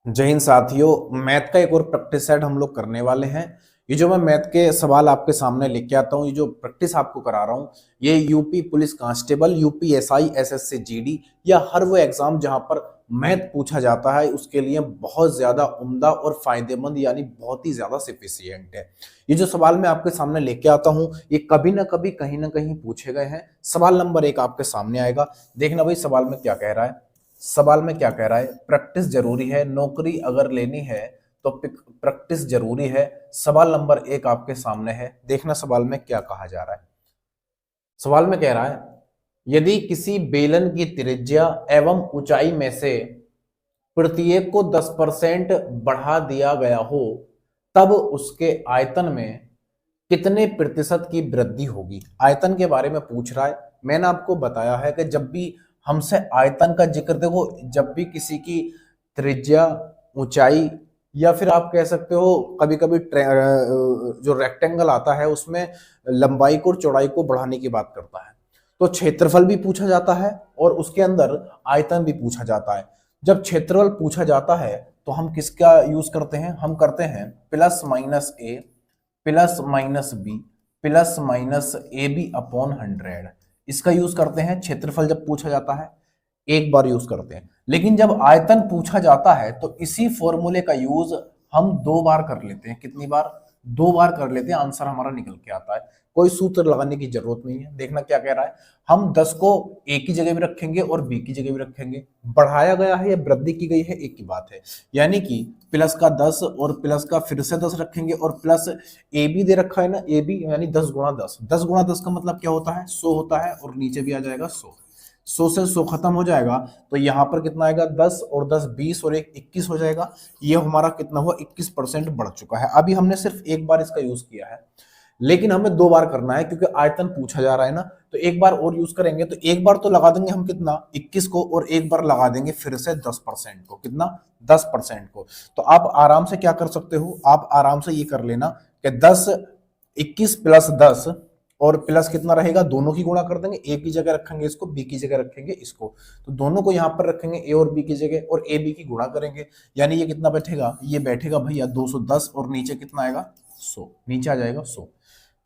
जय हिंद साथियों। मैथ का एक और प्रैक्टिस सेट हम लोग करने वाले हैं। ये जो मैं मैथ के सवाल आपके सामने लेके आता हूँ, ये जो प्रैक्टिस आपको करा रहा हूँ, ये UP police constable, UPSI, SSC GD या हर वो एग्जाम जहां पर मैथ पूछा जाता है उसके लिए बहुत ज्यादा उम्दा और फायदेमंद यानी बहुत ही ज्यादा सफिशियंट है। ये जो सवाल मैं आपके सामने लेके आता हूँ ये कभी ना कभी कहीं ना कहीं पूछे गए हैं। सवाल नंबर 1 आपके सामने आएगा। देखना भाई सवाल में क्या कह रहा है। सवाल में क्या कह रहा है, प्रैक्टिस जरूरी है, नौकरी अगर लेनी है तो प्रैक्टिस जरूरी है। सवाल नंबर 1 आपके सामने है। देखना सवाल में क्या कहा जा रहा है। सवाल में कह रहा है, यदि किसी बेलन की त्रिज्या एवं ऊंचाई में से प्रत्येक को 10% बढ़ा दिया गया हो तब उसके आयतन में कितने प्रतिशत की वृद्धि होगी। आयतन के बारे में पूछ रहा है। मैंने आपको बताया है कि जब भी हमसे आयतन का जिक्र, देखो जब भी किसी की त्रिज्या, ऊंचाई या फिर आप कह सकते हो कभी कभी जो रेक्टेंगल आता है उसमें लंबाई को और चौड़ाई को बढ़ाने की बात करता है, तो क्षेत्रफल भी पूछा जाता है और उसके अंदर आयतन भी पूछा जाता है। जब क्षेत्रफल पूछा जाता है तो हम किसका यूज करते हैं, हम करते हैं plus minus A plus minus B plus minus A B upon 100। इसका यूज करते हैं क्षेत्रफल जब पूछा जाता है, एक बार यूज करते हैं। लेकिन जब आयतन पूछा जाता है तो इसी फॉर्मूले का यूज हम 2 बार कर लेते हैं। कितनी बार? 2 बार कर लेते हैं, आंसर हमारा निकल के आता है। कोई सूत्र लगाने की जरूरत नहीं है। देखना क्या कह रहा है, हम 10 को ए की जगह भी रखेंगे और बी की जगह भी रखेंगे। बढ़ाया गया है या वृद्धि की गई है, एक ही बात है। यानी कि प्लस का 10 और प्लस का फिर से 10 रखेंगे और प्लस ए बी दे रखा है ना, ए बी यानी 10 गुणा 10। 10 गुणा 10 का मतलब क्या होता है, 100 होता है और नीचे भी आ जाएगा 100। 100 से 100 खत्म हो जाएगा तो यहाँ पर कितना आएगा, 10 और 10 20 और 1 21 हो जाएगा। ये हमारा कितना हुआ, 21% बढ़ चुका है। अभी हमने सिर्फ एक बार इसका यूज किया है, लेकिन हमें 2 बार करना है क्योंकि आयतन पूछा जा रहा है ना। तो एक बार और यूज करेंगे तो एक बार तो लगा देंगे हम कितना, 21 को, और एक बार लगा देंगे फिर से 10% को। कितना? 10% को। तो आप आराम से क्या कर सकते हो, आप आराम से ये कर लेना कि 10 21 प्लस 10 और प्लस कितना रहेगा, दोनों की गुणा कर देंगे। ए की जगह रखेंगे इसको, बी की जगह रखेंगे इसको, तो दोनों को यहाँ पर रखेंगे ए और बी की जगह और ए बी की गुणा करेंगे। यानी ये कितना बैठेगा, ये बैठेगा भैया 210 और नीचे कितना आएगा, 100। नीचे आ जाएगा 100।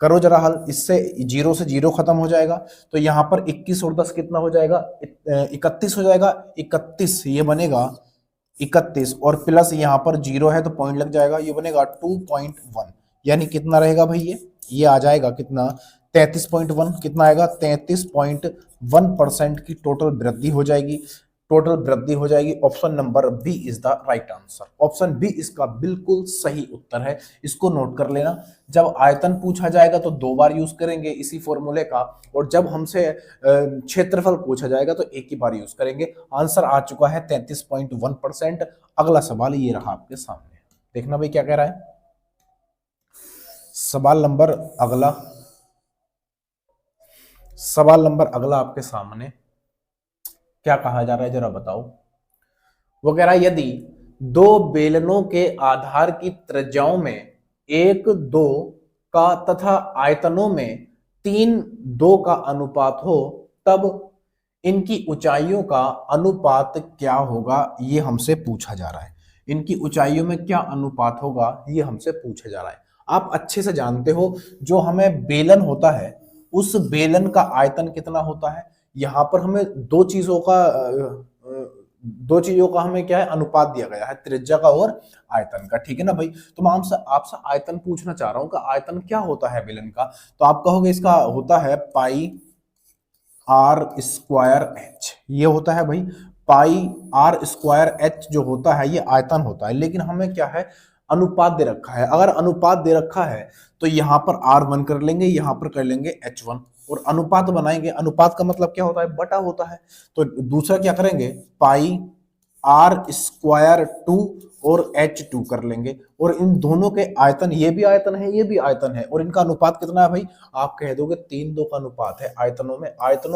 करो जरा हल, इससे जीरो से जीरो खत्म हो जाएगा तो यहाँ पर 21 और 10 कितना हो जाएगा, 31 हो जाएगा। 31 ये बनेगा 31 और प्लस यहाँ पर जीरो है तो पॉइंट लग जाएगा, ये बनेगा 2.1। यानी कितना रहेगा भाई, ये आ जाएगा कितना, 33.1। कितना आएगा, 33.1% की टोटल वृद्धि हो जाएगी। टोटल वृद्धि हो जाएगी। Option number B is the right answer. Option B इसका बिल्कुल सही उत्तर है। इसको नोट कर लेना। जब आयतन पूछा जाएगा तो 2 बार यूज करेंगे इसी फॉर्मूले का, और जब हमसे क्षेत्रफल पूछा जाएगा तो एक ही बार यूज करेंगे। आंसर आ चुका है 33.1%। अगला सवाल ये रहा आपके सामने। देखना भाई क्या कह रहा है। सवाल नंबर अगला, सवाल नंबर अगला आपके सामने क्या कहा जा रहा है जरा बताओ। वो कह रहा है, यदि दो बेलनों के आधार की त्रिज्याओं में 1 2 का तथा आयतनों में 3 2 का अनुपात हो तब इनकी ऊंचाइयों का अनुपात क्या होगा, ये हमसे पूछा जा रहा है। इनकी ऊंचाइयों में क्या अनुपात होगा ये हमसे पूछा जा रहा है। आप अच्छे से जानते हो जो हमें बेलन होता है उस बेलन का आयतन कितना होता है। यहां पर हमें दो चीजों का हमें क्या है, अनुपात दिया गया है, त्रिज्या का और आयतन का। ठीक है ना भाई। तो मैं आपसे आयतन पूछना चाह रहा हूं कि आयतन क्या होता है बेलन का। तो आप कहोगे इसका होता है पाई आर स्क्वायर एच। ये होता है भाई पाई आर स्क्वायर एच, जो होता है ये आयतन होता है। लेकिन हमें क्या है, अनुपात दे रखा है। अगर अनुपात दे रखा है तो यहां पर R1 कर लेंगे, यहां पर कर लेंगे H1 और अनुपात बनाएंगे। अनुपात का मतलब क्या होता है, बटा होता है। तो दूसरा क्या करेंगे, पाई आर स्क्वायर 2 और H2 कर लेंगे। और इन दोनों के आयतन, ये भी आयतन है ये भी आयतन है, और इनका अनुपात कितना है भाई, आप कह दोगे 3 2 का अनुपात है। आयतनों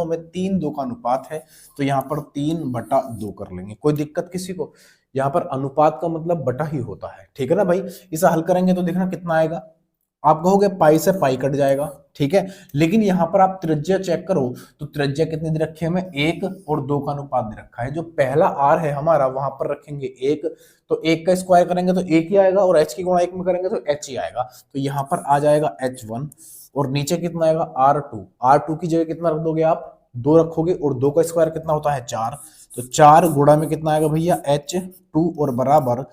में 3 2 का अनुपात है। तो यहाँ पर 3/2 कर लेंगे। कोई दिक्कत किसी को? यहाँ पर अनुपात का मतलब बटा ही होता है। ठीक है ना भाई। इसे हल करेंगे तो देखना कितना आएगा, आप कहोगे पाई से पाई कट जाएगा, ठीक है, लेकिन यहां पर आप त्रिज्या चेक करो तो त्रिज्या कितनी दे रखी है हमें, 1 और 2 का अनुपात दे रखा है। जो पहला आर है हमारा वहां पर रखेंगे 1, तो 1 का स्क्वायर करेंगे तो 1 ही आएगा, और h की गुणा 1 में करेंगे तो h ही आएगा। तो यहां पर आ जाएगा h1, और नीचे कितना आएगा r2। r2 की जगह कितना रख दोगे आप, 2 रखोगे, और 2 का स्क्वायर कितना होता है 4, तो 4 गुणा में कितना आएगा भैया h2, और बराबर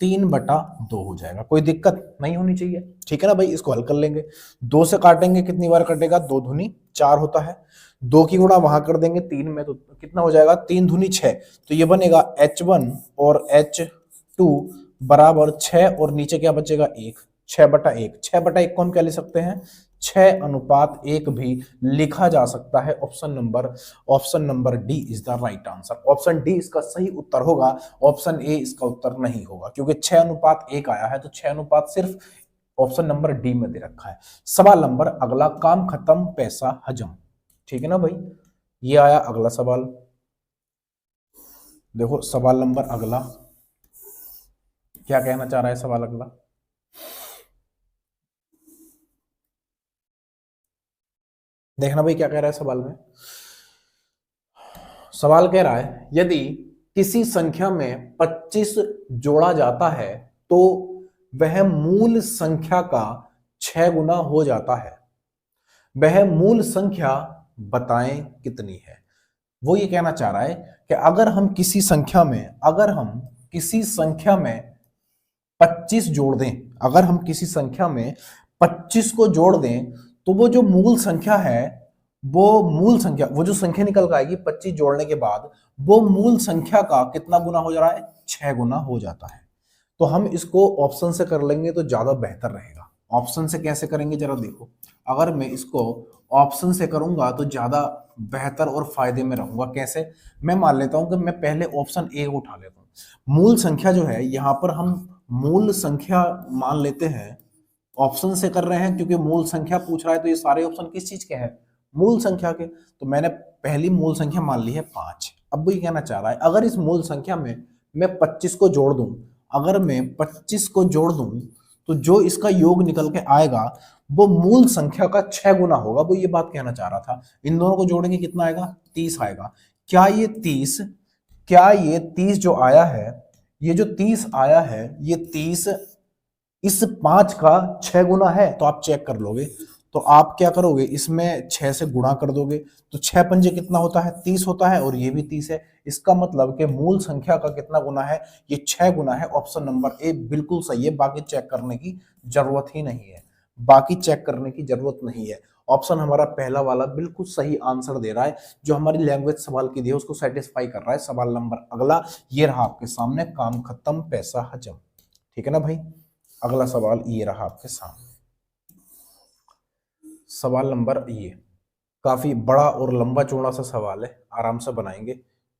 3/2 हो जाएगा। कोई दिक्कत नहीं होनी चाहिए, ठीक है ना भाई। इसको हल कर लेंगे, 2 से काटेंगे कितनी बार कटेगा, 2 दूनी 4 होता है, 2 की गुणा वहां कर देंगे 3 में, तो कितना हो जाएगा, 3 दूनी 6, तो ये बनेगा h1 और h2 बराबर 6, और नीचे क्या बचेगा 1, 6/1। 6/1 को हम क्या ले सकते हैं, 6:1 भी लिखा जा सकता है। Option number D is the right answer. Option D इसका सही उत्तर होगा, ऑप्शन ए इसका उत्तर नहीं होगा, क्योंकि 6:1 आया है, तो 6 सिर्फ ऑप्शन नंबर डी में दे रखा है। सवाल नंबर अगला, काम खत्म पैसा हजम, ठीक है ना भाई। ये आया अगला सवाल, देखो सवाल नंबर अगला क्या कहना चाह रहा है सवाल अगला। देखना भाई क्या कह रहा है सवाल में। सवाल कह रहा है यदि किसी संख्या में 25 जोड़ा जाता है तो वह मूल संख्या का 6 गुना हो जाता है। वह मूल संख्या बताएं कितनी है। वो ये कहना चाह रहा है कि अगर हम किसी संख्या में 25 जोड़ दें, अगर हम किसी संख्या में 25 को जोड़ दें, तो वो जो मूल संख्या है, वो जो संख्या निकल कर आएगी 25 जोड़ने के बाद, वो मूल संख्या का कितना गुना हो जा रहा है, 6 गुना हो जाता है। तो हम इसको ऑप्शन से कर लेंगे तो ज्यादा बेहतर रहेगा। ऑप्शन से कैसे करेंगे जरा देखो, अगर मैं इसको ऑप्शन से करूंगा तो ज्यादा बेहतर और फायदे में रहूंगा। कैसे, मैं मान लेता हूं कि मैं पहले ऑप्शन ए को उठा लेता हूं। मूल संख्या जो है, यहां पर हम मूल संख्या मान लेते हैं, ऑप्शन से कर रहे हैं क्योंकि मूल संख्या पूछ रहा है, तो ये सारे ऑप्शन किस चीज के हैं, मूल संख्या के। तो मैंने पहली मूल संख्या मान ली है 5। अब वो ये कहना चाह रहा है अगर इस मूल संख्या में मैं 25 को जोड़ दूं, अगर मैं 25 को जोड़ दूं तो जो इसका योग निकल के आएगा वो मूल संख्या का 6 गुना होगा। वो ये बात कहना चाह रहा था। इन दोनों को जोड़ेंगे कितना आएगा, 30 आएगा। क्या ये 30 जो आया है, ये जो 30 आया है, ये 30 इस 5 का 6 गुना है। तो आप चेक कर लोगे, तो आप क्या करोगे, इसमें 6 से गुणा कर दोगे, तो 6 पंजे कितना होता है, 30 होता है, और ये भी 30 है। इसका मतलब कि मूल संख्या का कितना गुना है, ये 6 गुना है। ऑप्शन नंबर ए बिल्कुल सही है, बाकी चेक करने की जरूरत ही नहीं है, बाकी चेक करने की जरूरत नहीं है। ऑप्शन हमारा पहला वाला बिल्कुल सही आंसर दे रहा है, जो हमारी लैंग्वेज सवाल की दी है उसको सेटिस्फाई कर रहा है। सवाल नंबर अगला ये रहा आपके सामने, काम खत्म पैसा हजम, ठीक है ना भाई। अगला सवाल ये रहा आपके सामने, सवाल नंबर ये काफी बड़ा और लंबा चौड़ा सा सवाल है, आराम से बनाएंगे,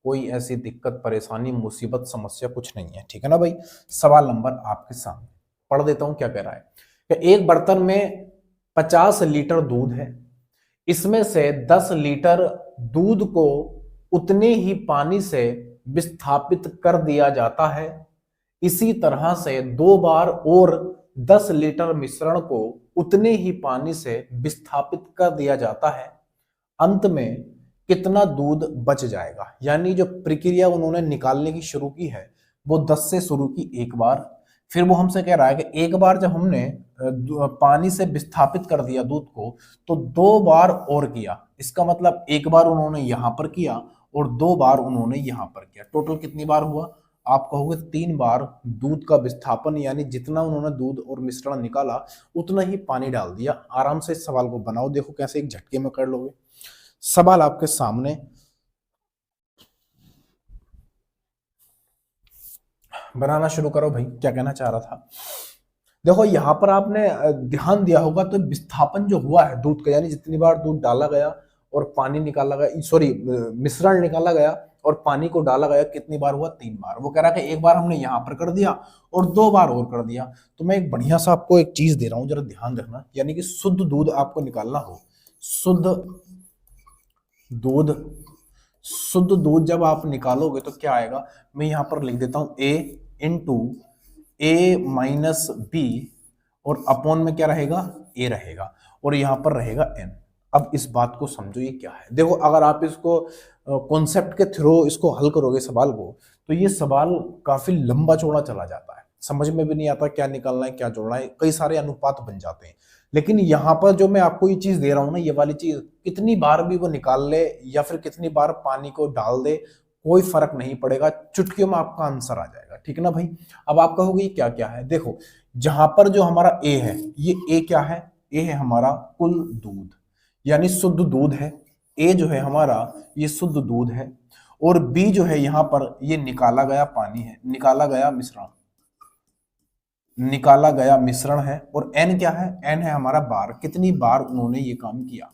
कोई ऐसी दिक्कत परेशानी मुसीबत समस्या कुछ नहीं है, ठीक है ना भाई। सवाल नंबर आपके सामने पढ़ देता हूं क्या कह रहा है कि एक बर्तन में 50 लीटर दूध है, इसमें से 10 लीटर दूध को उतने ही पानी से विस्थापित कर दिया जाता है। इसी तरह से 2 बार और 10 लीटर मिश्रण को उतने ही पानी से विस्थापित कर दिया जाता है। अंत में कितना दूध बच जाएगा। यानी जो प्रक्रिया उन्होंने निकालने की शुरू की है वो 10 से शुरू की एक बार, फिर वो हमसे कह रहा है कि एक बार जब हमने पानी से विस्थापित कर दिया दूध को, तो 2 बार और किया। इसका मतलब एक बार उन्होंने यहां पर किया और 2 बार उन्होंने यहां पर किया। टोटल कितनी बार हुआ, आप कहोगे 3 बार दूध का विस्थापन, यानी जितना उन्होंने दूध और मिश्रण निकाला उतना ही पानी डाल दिया। आराम से इस सवाल को बनाओ, देखो कैसे एक झटके में कर लोगे। सवाल आपके सामने, बनाना शुरू करो भाई, क्या कहना चाह रहा था। देखो यहां पर आपने ध्यान दिया होगा तो विस्थापन जो हुआ है दूध का, यानी जितनी बार दूध डाला गया और पानी निकाला गया, सॉरी मिश्रण निकाला गया और पानी को डाला गया, कितनी बार हुआ, 3 बार। वो कह रहा है कि एक बार हमने यहां पर कर दिया और 2 बार और कर दिया। तो मैं एक बढ़िया सा आपको एक चीज दे रहा हूं, जरा ध्यान रखना। यानी कि शुद्ध दूध आपको निकालना हो, शुद्ध दूध जब आप निकालोगे तो क्या आएगा, मैं यहां पर लिख देता हूं A into A minus B और अपॉन में क्या रहेगा, ए रहेगा, और यहां पर रहेगा एन। अब इस बात को समझो ये क्या है। देखो अगर आप इसको कॉन्सेप्ट के थ्रू इसको हल करोगे सवाल को, तो ये सवाल काफी लंबा चौड़ा चला जाता है, समझ में भी नहीं आता क्या निकालना है क्या जोड़ना है, कई सारे अनुपात बन जाते हैं। लेकिन यहाँ पर जो मैं आपको ये चीज दे रहा हूं ना, ये वाली चीज कितनी बार भी वो निकाल ले या फिर कितनी बार पानी को डाल दे, कोई फर्क नहीं पड़ेगा, चुटकियों में आपका आंसर आ जाएगा। ठीक है ना भाई। अब आप कहोगे ये क्या क्या है। देखो जहां पर जो हमारा ए है, ये ए क्या है, ए है हमारा कुल दूध, यानी शुद्ध दूध है। ए जो है हमारा ये शुद्ध दूध है, और बी जो है यहां पर ये निकाला गया पानी है, निकाला गया मिश्रण है। और एन क्या है, एन है हमारा बार, कितनी बार उन्होंने ये काम किया,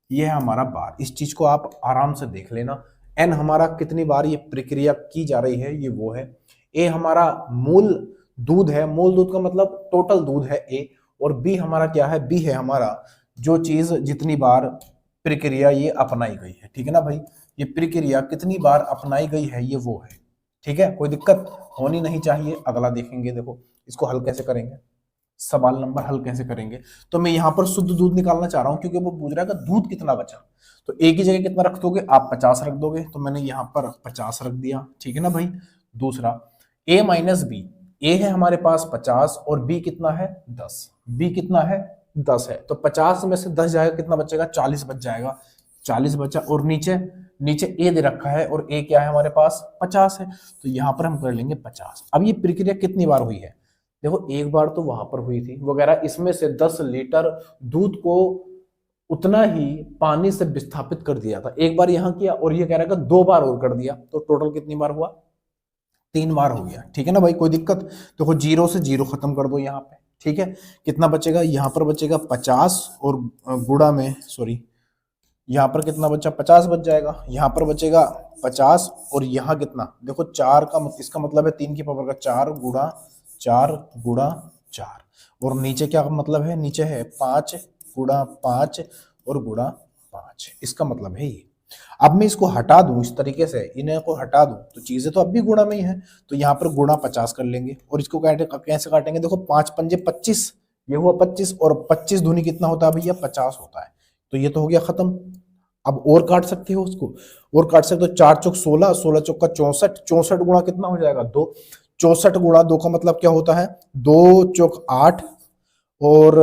ये है हमारा बार। इस चीज को आप आराम से देख लेना, एन हमारा कितनी बार ये प्रक्रिया की जा रही है, ये वो है। ए हमारा मूल दूध है, मूल दूध का मतलब टोटल दूध है ए। और बी हमारा क्या है, बी है हमारा जो चीज जितनी बार प्रक्रिया ये अपनाई गई है। ठीक है ना भाई, ये प्रक्रिया कितनी बार अपनाई गई है, ये वो है। ठीक है, कोई दिक्कत होनी नहीं चाहिए। अगला देखेंगे, देखो इसको हल कैसे करेंगे, सवाल नंबर हल कैसे करेंगे। तो मैं यहां पर शुद्ध दूध निकालना चाह रहा हूं, क्योंकि वो पूछ रहा है कि दूध कितना बचा। तो ए की जगह कितना रख दोगे आप, 50 रख दोगे, तो मैंने यहां पर 50 रख दिया। ठीक है ना भाई। दूसरा ए माइनस बी, ए है हमारे पास 50 और बी कितना है 10, बी कितना है 10 है। तो 50 में से 10 जाएगा, कितना बचेगा, 40 बच जाएगा, 40 बचा। और नीचे नीचे ए दे रखा है और ए क्या है हमारे पास 50 है, तो यहां पर हम कर लेंगे 50। अब ये प्रक्रिया कितनी बार हुई है, देखो एक बार तो वहां पर हुई थी वगैरह, इसमें से 10 लीटर दूध को उतना ही पानी से विस्थापित कर दिया था, एक बार यहां किया, और ये कह रहा है 2 बार और कर दिया, तो टोटल कितनी बार हुआ, 3 बार हो गया। ठीक है ना भाई, कोई दिक्कत। देखो 0 से 0 खत्म कर दो यहाँ पे। ठीक है, कितना बचेगा, यहाँ पर बचेगा 50 और गुणा में, सॉरी यहाँ पर कितना बचा, 50 बच जाएगा, यहाँ पर बचेगा 50 और यहाँ कितना, देखो 4 का इसका मतलब है 3 की पावर का 4 गुणा 4 गुणा 4, और नीचे क्या मतलब है, नीचे है 5 गुणा 5 और गुणा 5, इसका मतलब है ये। अब मैं इसको हटा दूं इस तरीके से, इन्हें को हटा दूं तो चीजें तो अब भी गुणा में ही है, तो यहाँ पर गुणा 50 कर लेंगे, और इसको कैसे काटेंगे, देखो 5 पंजे 25, ये हुआ 25, और 25 दूनी कितना होता है भैया 50 होता है, तो ये तो हो गया खत्म। अब और काट सकते हो उसको, और काट सकते हो, 4 चौक 16, 16 चौक का 64, 64 गुणा कितना हो जाएगा 2, 64 गुणा 2 का मतलब क्या होता है, 2 चौक 8 और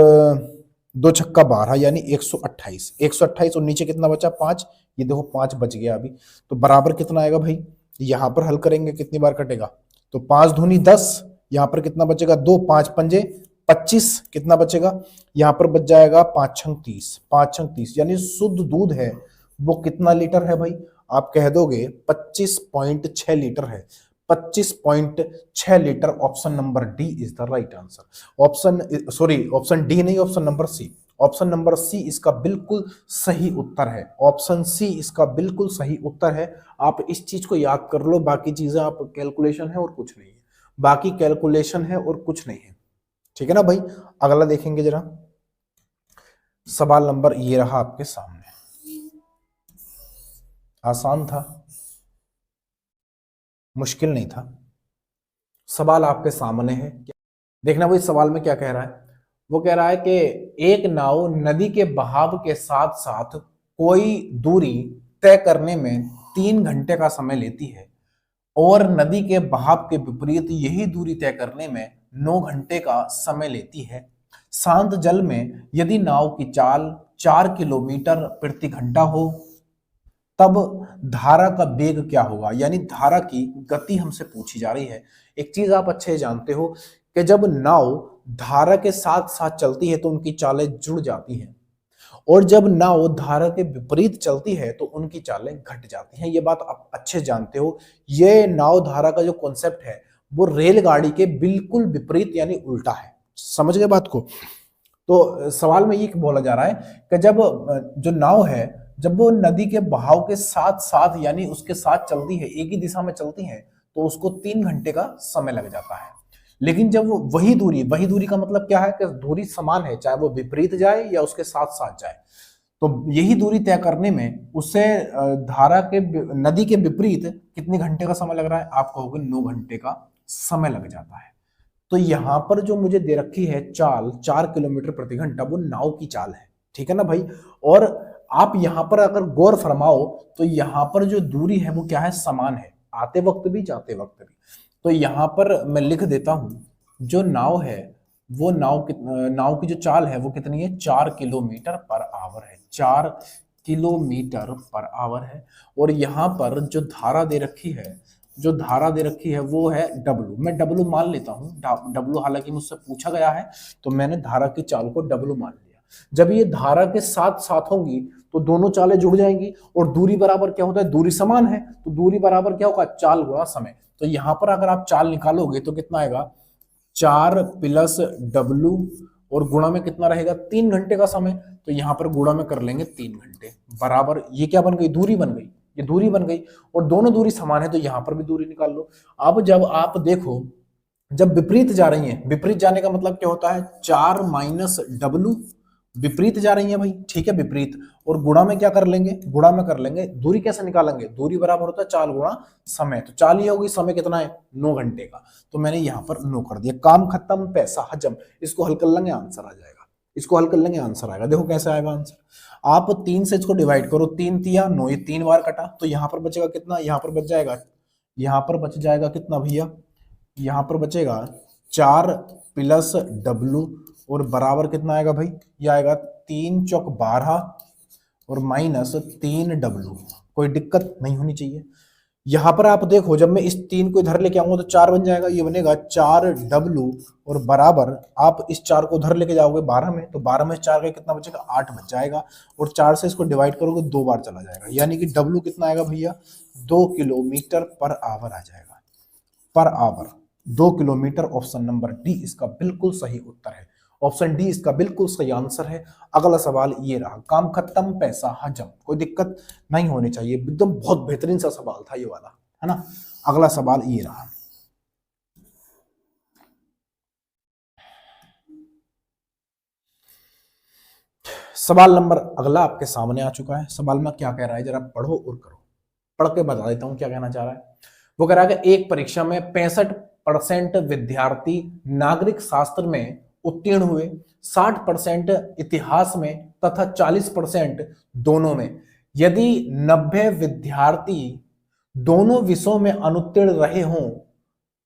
2 छक्का 12, यानी 128, 128 और नीचे कितना बचा 5, ये देखो 5 बच गया अभी, तो बराबर कितना आएगा भाई, यहां पर हल करेंगे कितनी बार कटेगा, तो 5 दूनी 10, यहां पर कितना बचेगा 2, 5 पंजे 25, कितना बचेगा, यहां पर बच जाएगा 5 छंग 30, 5 छंग 30, यानी शुद्ध दूध है वो कितना लीटर है भाई, आप कह दोगे 25.6 लीटर है, 25.6 litre. Option number D is the right answer. Option D नहीं, option number C, option number C इसका बिल्कुल सही उत्तर है, ऑप्शन सी इसका बिल्कुल सही उत्तर है। आप इस चीज को याद कर लो, बाकी चीजें आप कैलकुलेशन है और कुछ नहीं है, बाकी कैलकुलेशन है और कुछ नहीं है। ठीक है ना भाई। अगला देखेंगे जरा, सवाल नंबर ये रहा आपके सामने, आसान था, मुश्किल नहीं था, सवाल आपके सामने है। देखना भाई सवाल में क्या कह रहा है, वो कह रहा है कि एक नाव नदी के बहाव के साथ साथ कोई दूरी तय करने में 3 घंटे का समय लेती है, और नदी के बहाव के विपरीत यही दूरी तय करने में 9 घंटे का समय लेती है। शांत जल में यदि नाव की चाल 4 किलोमीटर प्रति घंटा हो, तब धारा का वेग क्या होगा, यानी धारा की गति हमसे पूछी जा रही है। एक चीज आप अच्छे जानते हो कि जब नाव धारा के साथ साथ चलती है तो उनकी चालें जुड़ जाती हैं, और जब नाव धारा के विपरीत चलती है तो उनकी चालें घट जाती हैं। ये बात आप अच्छे जानते हो। ये नाव धारा का जो कॉन्सेप्ट है वो रेलगाड़ी के बिल्कुल विपरीत यानी उल्टा है, समझ गए बात को। तो सवाल में ये बोला जा रहा है कि जब जो नाव है जब वो नदी के बहाव के साथ साथ यानी उसके साथ चलती है, एक ही दिशा में चलती है, तो उसको 3 घंटे का समय लग जाता है। लेकिन जब वो वही दूरी का मतलब क्या है कि दूरी समान है, चाहे वो विपरीत जाए या उसके साथ साथ जाए, तो यही दूरी तय करने में उससे धारा के नदी के विपरीत कितने घंटे का समय लग रहा है, आप कहोगे 9 घंटे का समय लग जाता है। तो यहां पर जो मुझे दे रखी है चाल 4 किलोमीटर प्रति घंटा, वो नाव की चाल है, ठीक है ना भाई। और आप यहां पर अगर गौर फरमाओ तो यहां पर जो दूरी है वो क्या है, समान है, आते वक्त भी जाते वक्त भी। तो यहां पर मैं लिख देता हूं, जो नाव है वो नाव की जो चाल है वो कितनी है, 4 किलोमीटर पर आवर है, 4 किलोमीटर पर आवर है। और यहां पर जो धारा दे रखी है, जो धारा दे रखी है वो है डब्लू, मैं डब्लू मान लेता हूँ, डब्लू हालांकि मुझसे पूछा गया है तो मैंने धारा की चाल को डब्लू मान लिया। जब ये धारा के साथ साथ होंगी तो दोनों चालें जुड़ जाएंगी, और दूरी बराबर क्या होता है, दूरी समान है, तो दूरी बराबर क्या होगा, चाल गुणा समय। तो यहां पर अगर आप चाल निकालोगे तो कितना आएगा, 4 + W, और गुणा में कितना रहेगा, 3 घंटे का समय। तो यहां पर गुणा में कर लेंगे 3 घंटे, बराबर ये क्या बन गई, दूरी बन गई, ये दूरी बन गई। और दोनों दूरी समान है तो यहां पर भी दूरी निकाल लो। अब जब आप देखो, जब विपरीत जा रही है, विपरीत जाने का मतलब क्या होता है, 4 - W, विपरीत जा रही है भाई, ठीक है, विपरीत। और गुणा में क्या कर लेंगे, गुणा में कर लेंगे, दूरी कैसे निकालेंगे, दूरी बराबर होता है चाल गुणा समय। तो चाल ही होगी, समय कितना है, 9 घंटे का। तो मैंने यहां पर 9 कर दिया, काम खत्म, पैसा हजम। इसको हल कर लेंगे, आंसर आ जाएगा, इसको हल कर लेंगे, आंसर आएगा। देखो कैसे आएगा आंसर, आप 3 से इसको डिवाइड करो, 3 तिया 9, ये 3 बार कटा, तो यहां पर बचेगा कितना, यहां पर बच जाएगा, यहां पर बच जाएगा कितना भैया, यहां पर बचेगा 4 + W, और बराबर कितना आएगा भाई, ये आएगा 3 चौक 12 और -3W। कोई दिक्कत नहीं होनी चाहिए। यहां पर आप देखो, जब मैं इस 3 को इधर लेके आऊंगा तो 4 बन जाएगा, ये बनेगा 4W, और बराबर आप इस 4 को उधर लेके जाओगे 12 में, तो 12 में 4 का कितना बचेगा, 8 बच जाएगा। और 4 से इसको डिवाइड करोगे 2 बार चला जाएगा, यानी कि W कितना आएगा भैया, 2 किलोमीटर पर आवर आ जाएगा, per hour 2 kilometre. Option number D इसका बिल्कुल सही उत्तर है, ऑप्शन डी इसका बिल्कुल सही आंसर है। अगला सवाल ये रहा, काम खत्म पैसा हजम, कोई दिक्कत नहीं होनी चाहिए, एकदम बहुत बेहतरीन सा सवाल था ये वाला, है ना। अगला सवाल ये रहा, सवाल नंबर अगला आपके सामने आ चुका है। सवाल में क्या कह रहा है, जरा पढ़ो और करो। पढ़ के बता देता हूं क्या कहना चाह रहा है। वो कह रहा है कि एक परीक्षा में 65% विद्यार्थी नागरिक शास्त्र में उत्तीर्ण हुए, 60% इतिहास में तथा 40% दोनों में। यदि 90 विद्यार्थी दोनों विषयों में अनुत्तीर्ण रहे हों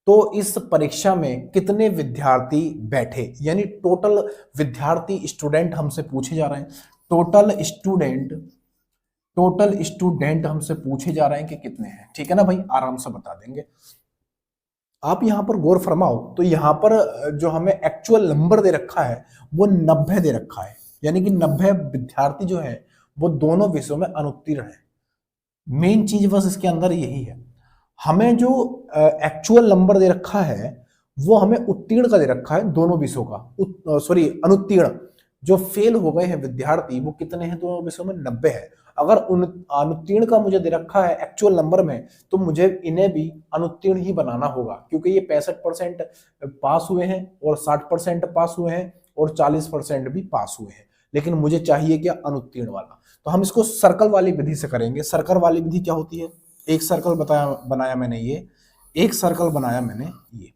तो इस परीक्षा में कितने विद्यार्थी बैठे, यानी टोटल विद्यार्थी स्टूडेंट हमसे पूछे जा रहे हैं, टोटल स्टूडेंट हमसे पूछे जा रहे हैं कि कितने हैं, ठीक है ना भाई, आराम से बता देंगे। आप यहां पर गौर फरमाओ तो यहां पर जो हमें एक्चुअल नंबर दे रखा है वो 90 दे रखा है, यानी कि 90 विद्यार्थी जो है वो दोनों विषयों में अनुत्तीर्ण है। मेन चीज बस इसके अंदर यही है, हमें जो एक्चुअल नंबर दे रखा है वो हमें उत्तीर्ण का दे रखा है दोनों विषयों का, सॉरी अनुत्तीर्ण, जो फेल हो गए हैं विद्यार्थी वो कितने हैं दोनों विषयों में, 90 है। अगर अनुत्तीर्ण का मुझे दे रखा है एक्चुअल नंबर में तो मुझे इन्हें भी अनुत्तीर्ण ही बनाना होगा, क्योंकि ये 65% पास हुए हैं और 60% पास हुए हैं और 40% भी पास हुए हैं, लेकिन मुझे चाहिए क्या, अनुत्तीर्ण वाला। तो हम इसको सर्कल वाली विधि से करेंगे। सर्कल वाली विधि क्या होती है, एक सर्कल बनाया मैंने ये, एक सर्कल बनाया मैंने ये,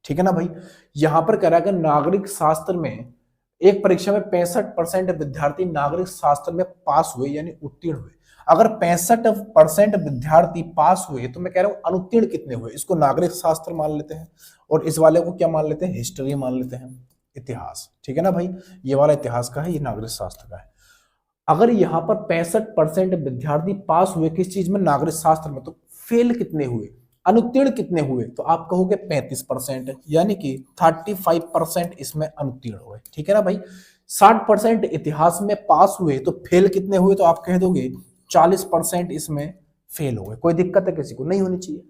ठीक है ना भाई। यहां पर कह रहा है कि नागरिक शास्त्र में एक परीक्षा में 65% विद्यार्थी नागरिक शास्त्र में पास हुए यानी उत्तीर्ण हुए। अगर 65% विद्यार्थी पास हुए तो मैं कह रहा हूं अनुत्तीर्ण कितने हुए, इसको नागरिक शास्त्र मान लेते हैं, और इस वाले को क्या मान लेते हैं, हिस्ट्री मान लेते हैं, इतिहास, ठीक है ना भाई। ये वाला इतिहास का है, ये नागरिक शास्त्र का है। अगर यहाँ पर 65% विद्यार्थी पास हुए किस चीज में, नागरिक शास्त्र में, तो फेल कितने हुए, अनुत्तीर्ण कितने हुए, तो आप कहोगे 35%, यानी कि 35% इसमें अनुत्तीर्ण हुए, ठीक है ना भाई। 60% इतिहास में पास हुए तो फेल कितने हुए, तो आप कह दोगे 40% इसमें फेल हुए। कोई दिक्कत है किसी को, नहीं होनी चाहिए।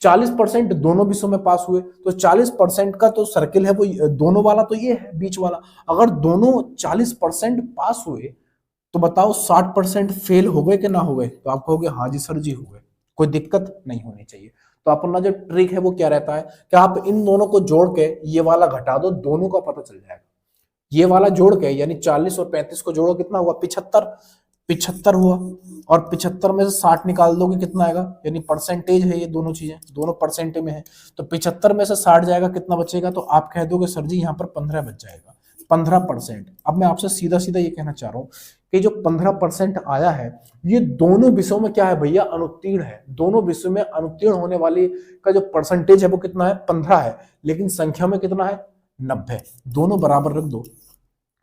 40% दोनों विषयों में पास हुए तो 40% का तो सर्किल है वो दोनों वाला, तो ये है बीच वाला। अगर दोनों 40% पास हुए तो बताओ 60% फेल हो गए कि ना हो गए, तो आप कहोगे हाँ जी सर जी हो गए। कोई दिक्कत नहीं होनी चाहिए। तो अपना जो ट्रिक है वो क्या रहता है कि आप इन दोनों को जोड़ के ये वाला घटा दो, दोनों का पता चल जाएगा। ये वाला जोड़ के यानी 40 और 35 को जोड़ो कितना हुआ, 75। 75 हुआ, और 75 में से 60 निकाल दोगे कितना आएगा, यानी परसेंटेज है ये दोनों चीजें, दोनों परसेंटेज में है, तो 75 में से 60 जाएगा कितना बचेगा, तो आप कह दोगे सर जी यहाँ पर 15 बच जाएगा, 15%। अब मैं आपसे सीधा सीधा ये कहना चाह रहा हूँ कि जो 15% आया है, ये दोनों विषयों में क्या है भैया, अनुत्तीर्ण है। दोनों विषयों में अनुत्तीर्ण होने वाली का जो परसेंटेज है वो कितना है, 15 है, लेकिन संख्या में कितना है, 90। दोनों बराबर रख दो,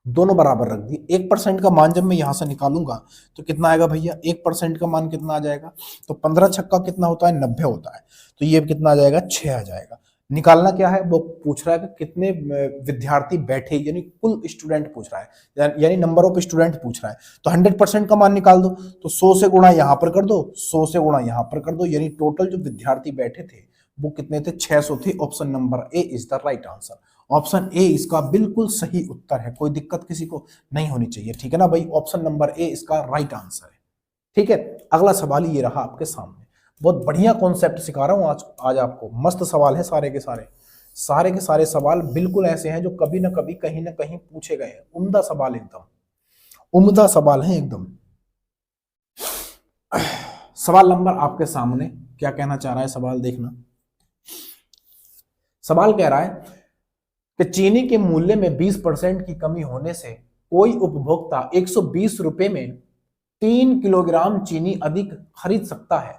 दोनों बराबर रख दिए। 1% का मान जब मैं यहां से निकालूंगा तो कितना आएगा भैया, 1% का मान कितना आ जाएगा, तो 15 छक्का कितना होता है, 90 होता है, तो ये कितना आ जाएगा, 6 आ जाएगा। निकालना क्या है, वो पूछ रहा है कि कितने विद्यार्थी बैठे, यानी कुल स्टूडेंट पूछ रहा है, यानी नंबर ऑफ स्टूडेंट पूछ रहा है, तो 100% का मान निकाल दो, तो 100 से गुणा यहां पर कर दो, 100 से गुणा यहां पर कर दो, यानी टोटल जो विद्यार्थी बैठे थे वो कितने थे, 600 थे। Option number A is the right answer. Option A इसका बिल्कुल सही उत्तर है, कोई दिक्कत किसी को नहीं होनी चाहिए, ठीक है ना भाई, ऑप्शन नंबर ए इसका राइट आंसर है। ठीक है, अगला सवाल ये रहा आपके सामने, बहुत बढ़िया कॉन्सेप्ट सिखा रहा हूं आज आपको, मस्त सवाल है सारे के सारे सवाल बिल्कुल ऐसे हैं जो कभी ना कभी कहीं ना कहीं पूछे गए हैं, उम्दा सवाल, एकदम उम्दा सवाल है एकदम। सवाल नंबर आपके सामने क्या कहना चाह रहा है, सवाल देखना। सवाल कह रहा है कि चीनी के मूल्य में 20% की कमी होने से कोई उपभोक्ता 120 रुपए में 3 किलोग्राम चीनी अधिक खरीद सकता है।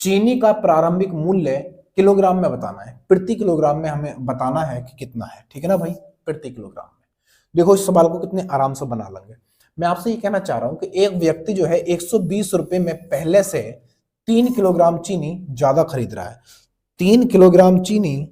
चीनी का प्रारंभिक मूल्य किलोग्राम में बताना है, प्रति किलोग्राम में हमें बताना है कि कितना है, ठीक है ना भाई, प्रति किलोग्राम में। देखो इस सवाल को कितने आराम से बना लेंगे। मैं आपसे ये कहना चाह रहा हूं कि एक व्यक्ति जो है 120 रुपए में पहले से 3 किलोग्राम चीनी ज्यादा खरीद रहा है, 3 किलोग्राम चीनी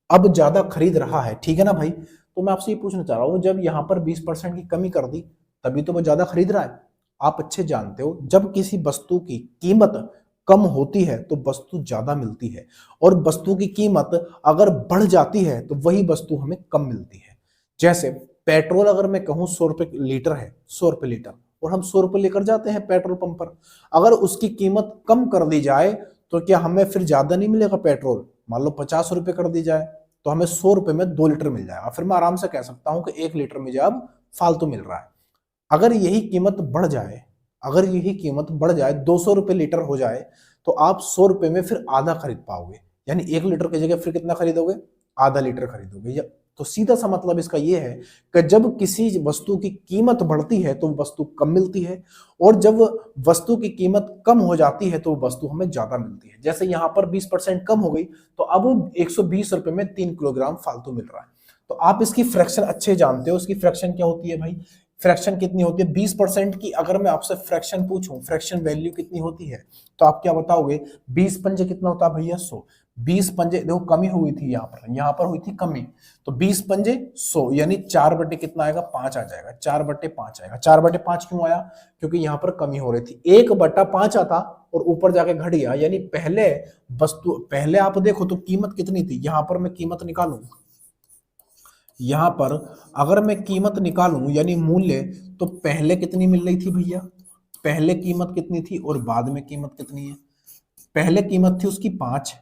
अब ज्यादा खरीद रहा है, ठीक है ना भाई। तो मैं आपसे ये पूछना चाह रहा हूं, जब यहां पर 20% की कमी कर दी तभी तो वो ज्यादा खरीद रहा है। आप अच्छे जानते हो जब किसी वस्तु की कीमत कम होती है तो वस्तु ज्यादा मिलती है, और वस्तु की कीमत अगर बढ़ जाती है तो वही वस्तु हमें कम मिलती है। जैसे पेट्रोल अगर मैं कहूं 100 रुपए लीटर है, 100 रुपए लीटर, और हम 100 रुपए लेकर जाते हैं पेट्रोल पंप पर, अगर उसकी कीमत कम कर दी जाए तो क्या हमें फिर ज्यादा नहीं मिलेगा पेट्रोल, मान लो 50 रुपए कर दी जाए तो हमें 100 रुपए में 2 लीटर मिल जाएगा, फिर मैं आराम से कह सकता हूं कि 1 लीटर मुझे अब फालतू मिल रहा है। अगर यही कीमत बढ़ जाए, अगर यही कीमत बढ़ जाए 200 रुपए लीटर हो जाए तो आप 100 रुपए में फिर आधा खरीद पाओगे, यानी 1 लीटर की जगह फिर कितना खरीदोगे, आधा लीटर खरीदोगे। तो सीधा सा मतलब इसका यह है कि जब किसी वस्तु की कीमत बढ़ती है तो वस्तु कम मिलती है, और जब वस्तु की कीमत कम हो जाती है तो वस्तु हमें ज्यादा मिलती है। जैसे यहां पर 20% कम हो गई तो अब 120 रुपए में 3 किलोग्राम फालतू मिल रहा है। तो आप इसकी फ्रैक्शन अच्छे जानते हो, इसकी फ्रैक्शन क्या होती है भाई, फ्रैक्शन कितनी होती है 20% की। अगर मैं आपसे फ्रैक्शन पूछूं, फ्रैक्शन वैल्यू कितनी होती है, तो आप क्या बताओगे, 20 पंजे कितना होता है भैया, 100। 20 पंजे, देखो कमी हुई थी यहाँ पर हुई थी कमी, तो 20 पंजे 100, यानी 4 बटे कितना आएगा, 5 आ जाएगा, 4 बटे 5 आएगा। 4 बटे 5 क्यों आया, क्योंकि यहाँ पर कमी हो रही थी, 1 बटा 5 आता और ऊपर जाके घट गया, यानी पहले आप देखो तो कीमत कितनी थी, यहाँ पर मैं कीमत निकालूं, यहां पर अगर मैं कीमत निकालूं यानी मूल्य, तो पहले कितनी मिल रही थी भैया, पहले कीमत कितनी थी और बाद में कीमत कितनी है, पहले कीमत थी उसकी 5